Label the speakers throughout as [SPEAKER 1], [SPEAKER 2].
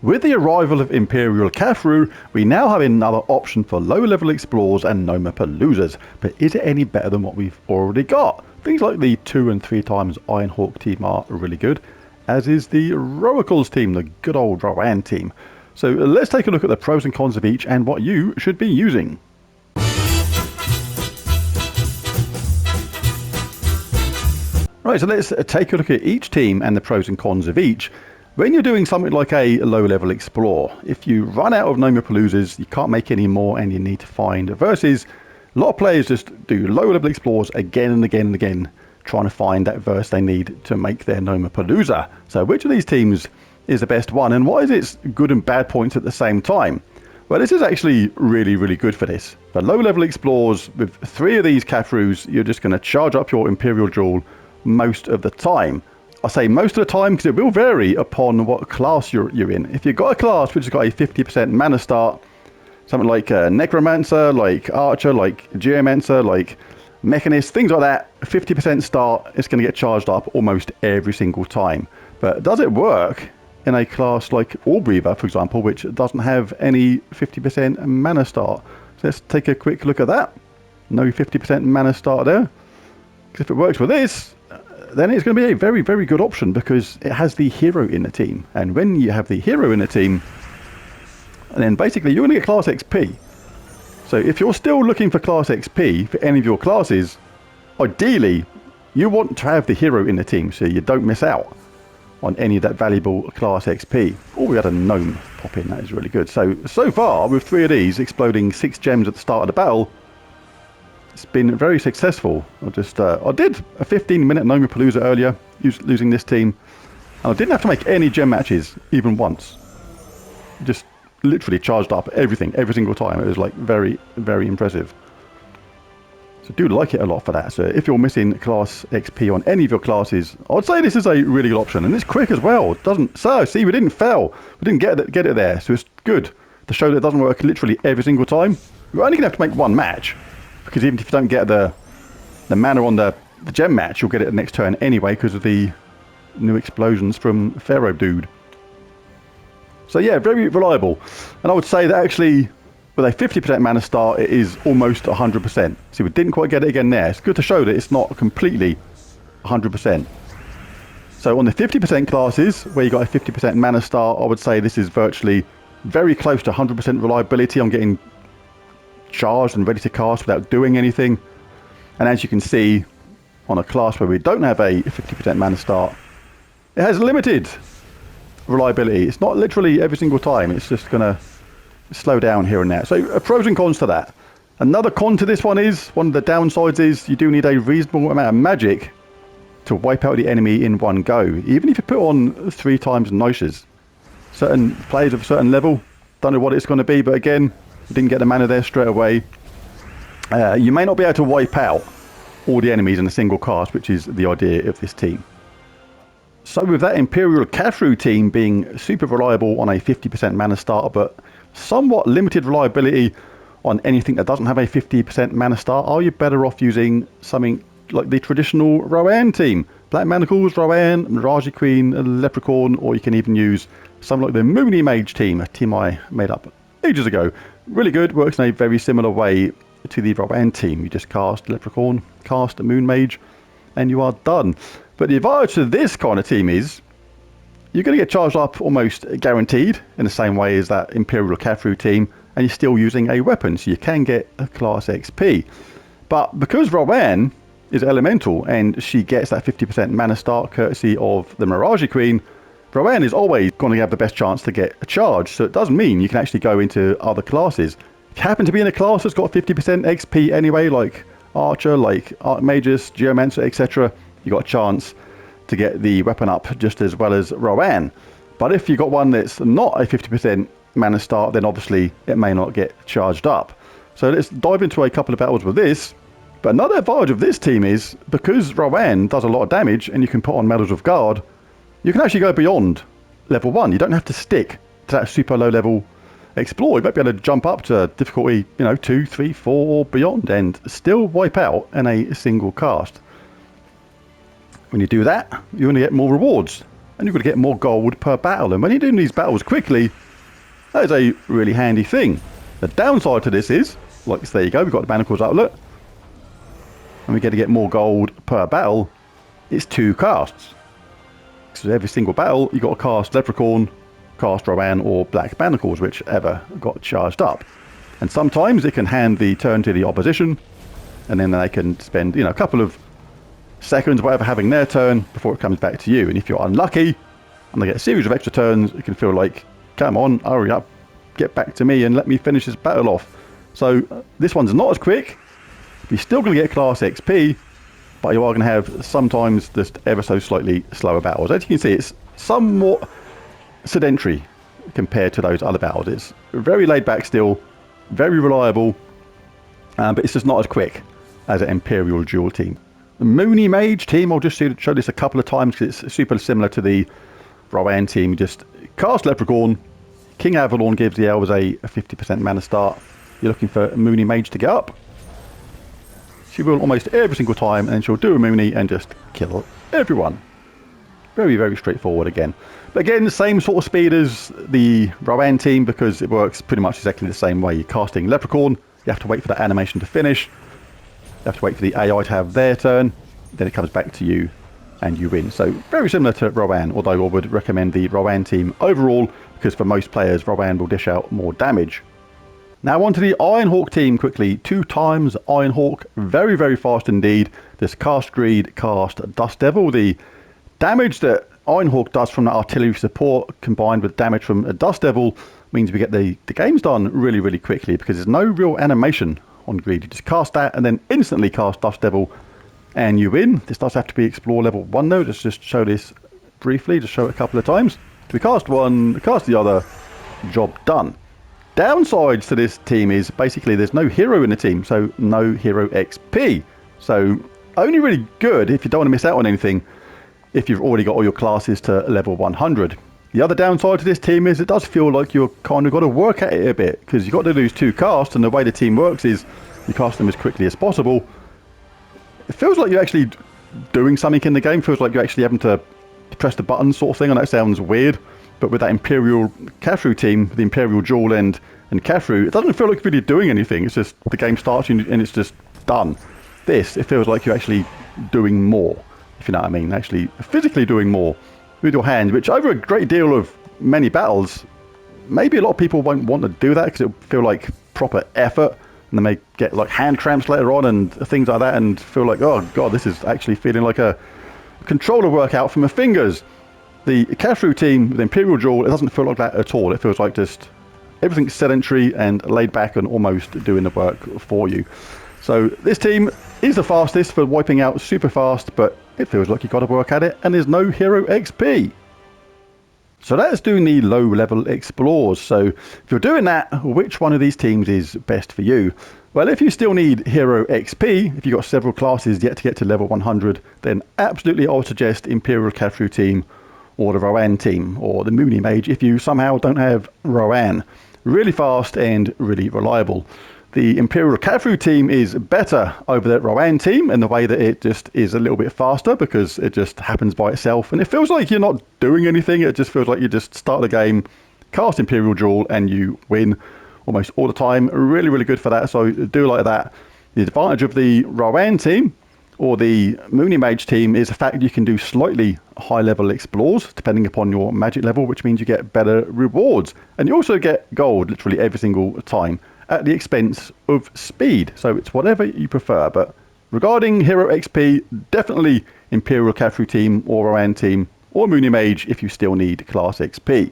[SPEAKER 1] With the arrival of Imperial Cathru, we now have another option for low-level explorers and Nomapaloozas, but is it any better than what we've already got? Things like the 2 and 3 times Ironhawk team are really good, as is the Roacles team, the good old Rowan team. So let's take a look at the pros and cons of each and what you should be using. Right, so let's take a look at each team and the pros and cons of each. When you're doing something like a low-level explore, if you run out of Nomapaloozas, you can't make any more and you need to find verses. A lot of players just do low-level explores again and again and again, trying to find that verse they need to make their Nomapalooza. So which of these teams is the best one, and what is its good and bad points at the same time? Well, this is actually really, really good for this. For low-level explores, with 3 of these Cathrus, you're just going to charge up your Imperial Jewel most of the time. I say most of the time because it will vary upon what class you're in. If you've got a class which has got a 50% mana start, something like Necromancer, like Archer, like Geomancer, like Mechanist, things like that, 50% start, it's going to get charged up almost every single time. But does it work in a class like Allbreather, for example, which doesn't have any 50% mana start? So let's take a quick look at that. No 50% mana start there. Because if it works with this, then it's going to be a very, very good option because it has the hero in the team. And when you have the hero in the team, then basically you're going to get class XP. So if you're still looking for class XP for any of your classes, ideally you want to have the hero in the team so you don't miss out on any of that valuable class XP. Oh, we had a gnome pop in, that is really good. So far with 3 of these exploding 6 gems at the start of the battle, it's been very successful. I did a 15-minute Nomapalooza earlier using this team, and I didn't have to make any gem matches even once. Just literally charged up everything every single time. It was like very, very impressive. So I do like it a lot for that. So if you're missing class XP on any of your classes, I'd say this is a really good option, and it's quick as well. It doesn't. So see, we didn't fail. We didn't get it there. So it's good to show that it doesn't work literally every single time. You're only gonna have to make one match, because even if you don't get the mana on the gem match, you'll get it the next turn anyway because of the new explosions from Pharaoh Dude. So yeah, very reliable. And I would say that actually with a 50% mana start, it is almost 100%. See, we didn't quite get it again there. It's good to show that it's not completely 100%. So on the 50% classes, where you got a 50% mana start, I would say this is virtually very close to 100% reliability on getting charged and ready to cast without doing anything. And as you can see, on a class where we don't have a 50% mana start, it has limited reliability. It's not literally every single time. It's just going to slow down here and there. So pros and cons to that. Another con to this one is, one of the downsides is you do need a reasonable amount of magic to wipe out the enemy in one go. Even if you put on 3 times Noishas. Certain players of a certain level, don't know what it's going to be, but again, didn't get the mana there straight away. You may not be able to wipe out all the enemies in a single cast, which is the idea of this team. So with that Imperial Cathru team being super reliable on a 50% mana start, but somewhat limited reliability on anything that doesn't have a 50% mana start, are you better off using something like the traditional Rowan team? Black Manacles, Rowan, Mirage Queen, Leprechaun, or you can even use something like the Moony Mage team, a team I made up ages ago. Really good, works in a very similar way to the Rowan team. You just cast Leprechaun, cast a Moon Mage, and you are done. But the advantage to this kind of team is you're going to get charged up almost guaranteed in the same way as that Imperial Cathru team, and you're still using a weapon, so you can get a class XP. But because Rowan is elemental and she gets that 50% mana start courtesy of the Mirage Queen, Rowan is always going to have the best chance to get a charge, so it does mean you can actually go into other classes. If you happen to be in a class that's got 50% XP anyway, like Archer, like Archmagus, Geomancer, etc., you got a chance to get the weapon up just as well as Rowan. But if you got one that's not a 50% mana start, then obviously it may not get charged up. So let's dive into a couple of battles with this. But another advantage of this team is, because Rowan does a lot of damage and you can put on Medals of Guard, you can actually go beyond level 1. You don't have to stick to that super low level explore. You might be able to jump up to difficulty, 2, 3, 4 or beyond and still wipe out in a single cast. When you do that, you're going to get more rewards. and you've got to get more gold per battle. And when you're doing these battles quickly, that is a really handy thing. The downside to this is, like, there you go, we've got the Manacle's Outlet, and we get to get more gold per battle. It's 2 casts. So every single battle, you've got to cast Leprechaun, cast Rowan, or Black Manacles, whichever got charged up. And sometimes it can hand the turn to the opposition, and then they can spend, a couple of seconds, whatever, having their turn before it comes back to you. And if you're unlucky, and they get a series of extra turns, it can feel like, come on, hurry up, get back to me and let me finish this battle off. So this one's not as quick. You're still going to get class XP, but you are going to have sometimes just ever so slightly slower battles. As you can see, it's somewhat sedentary compared to those other battles. It's very laid back still, very reliable, but it's just not as quick as an Imperial Duel team. The Moony Mage team, I'll just show this a couple of times because it's super similar to the Rowan team. You just cast Leprechaun, King Avalon gives the elves a 50% mana start. You're looking for a Moony Mage to get up. She will almost every single time, and then she'll do a Moony and just kill everyone. Very, very straightforward again. But again, the same sort of speed as the Rowan team because it works pretty much exactly the same way. You're casting Leprechaun, you have to wait for that animation to finish. You have to wait for the AI to have their turn, then it comes back to you and you win. So very similar to Rowan, although I would recommend the Rowan team overall because for most players, Rowan will dish out more damage. Now on to the Ironhawk team quickly. 2 times Ironhawk, very, very fast indeed. This cast Greed, cast Dust Devil. The damage that Ironhawk does from the artillery support combined with damage from a Dust Devil means we get the games done really, really quickly because there's no real animation on Greed. You just cast that and then instantly cast Dust Devil and you win. This does have to be Explore level 1 though. Let's just show this briefly, just show it a couple of times. We cast one, cast the other, job done. Downsides to this team is basically there's no hero in the team, so no hero XP. So only really good if you don't want to miss out on anything if you've already got all your classes to level 100. The other downside to this team is it does feel like you're kind of got to work at it a bit because you've got to do 2 casts, and the way the team works is you cast them as quickly as possible. It feels like you're actually doing something in the game. It feels like you're actually having to press the button sort of thing. I know it sounds weird, but with that Imperial Cathru team, the Imperial Duel and Cathru, it doesn't feel like you're really doing anything. It's just the game starts and it's just done. This, it feels like you're actually doing more, if you know what I mean. Actually physically doing more with your hand, which over a great deal of many battles, maybe a lot of people won't want to do that because it'll feel like proper effort. And they may get like hand cramps later on and things like that and feel like, oh god, this is actually feeling like a controller workout for my fingers. The Cathru team, the Imperial Duel, it doesn't feel like that at all. It feels like just everything's sedentary and laid back and almost doing the work for you. So this team is the fastest for wiping out super fast, but it feels like you've got to work at it and there's no hero XP. So that's doing the low level explores. So if you're doing that, which one of these teams is best for you? Well, if you still need hero XP, if you've got several classes yet to get to level 100, then absolutely I would suggest Imperial Cathru team or the Rowan team or the Moony Mage if you somehow don't have Rowan. Really fast and really reliable. The Imperial Cathru team is better over the Rowan team in the way that it just is a little bit faster because it just happens by itself and it feels like you're not doing anything. It just feels like you just start the game, cast Imperial Duel and you win almost all the time. Really, really good for that. So do like that. The advantage of the Rowan team or the Moony Mage team is the fact that you can do slightly high level explores depending upon your magic level, which means you get better rewards. And you also get gold literally every single time at the expense of speed. So it's whatever you prefer. But regarding hero XP, definitely Imperial Cathru team or Rowan team or Moony Mage if you still need class XP.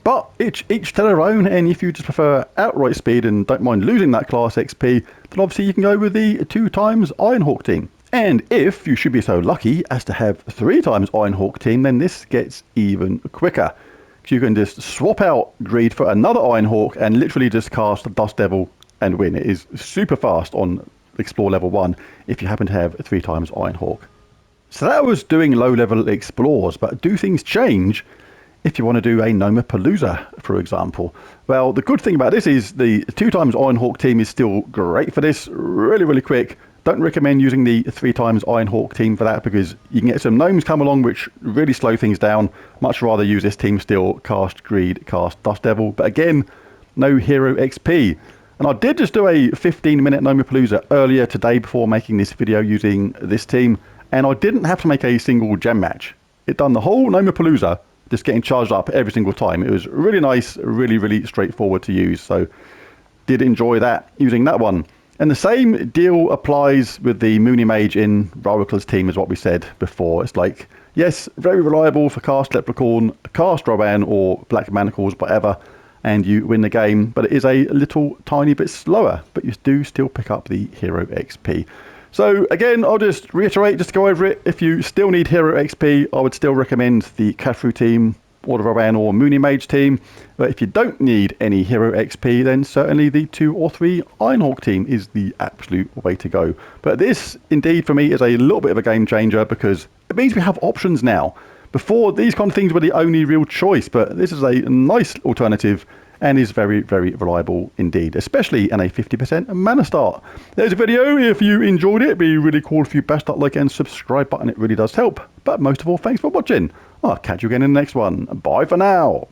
[SPEAKER 1] But each to their own, and if you just prefer outright speed and don't mind losing that class XP, then obviously you can go with the 2 times Ironhawk team. And if you should be so lucky as to have 3 times Ironhawk team, then this gets even quicker. So you can just swap out Greed for another Ironhawk and literally just cast Dust Devil and win. It is super fast on Explore level 1 if you happen to have 3 times Ironhawk. So that was doing low level explores, but do things change if you want to do a Nomapalooza, for example? Well, the good thing about this is the 2 times Ironhawk team is still great for this. Really, really quick, Don't recommend using the 3 times Iron Hawk team for that, because you can get some gnomes come along which really slow things down. Much rather use this team still, cast Greed, cast Dust Devil, but again, no hero XP. And I did just do a 15-minute Nomapalooza earlier today before making this video using this team, and I didn't have to make a single gem match. It done the whole Nomapalooza just getting charged up every single time. It was really nice, really straightforward to use, so did enjoy that using that one. And the same deal applies with the Moony Mage in Raricler's team as what we said before. It's like, yes, very reliable for cast Leprechaun, cast Roban or Black Manacles, whatever, and you win the game, but it is a little tiny bit slower, but you do still pick up the hero XP. So again, I'll just reiterate, just to go over it, if you still need hero XP, I would still recommend the Cathru team, Order of Roban or Moony Mage team. But if you don't need any hero XP, then certainly the 2 or 3 Ironhawk team is the absolute way to go. But this indeed for me is a little bit of a game changer, because it means we have options now. Before, these kind of things were the only real choice, but this is a nice alternative and is very reliable indeed, especially in a 50% mana start. There's a video. If you enjoyed it, it'd be really cool if you bashed that like and subscribe button. It really does help. But most of all, thanks for watching. I'll catch you again in the next one. Bye for now.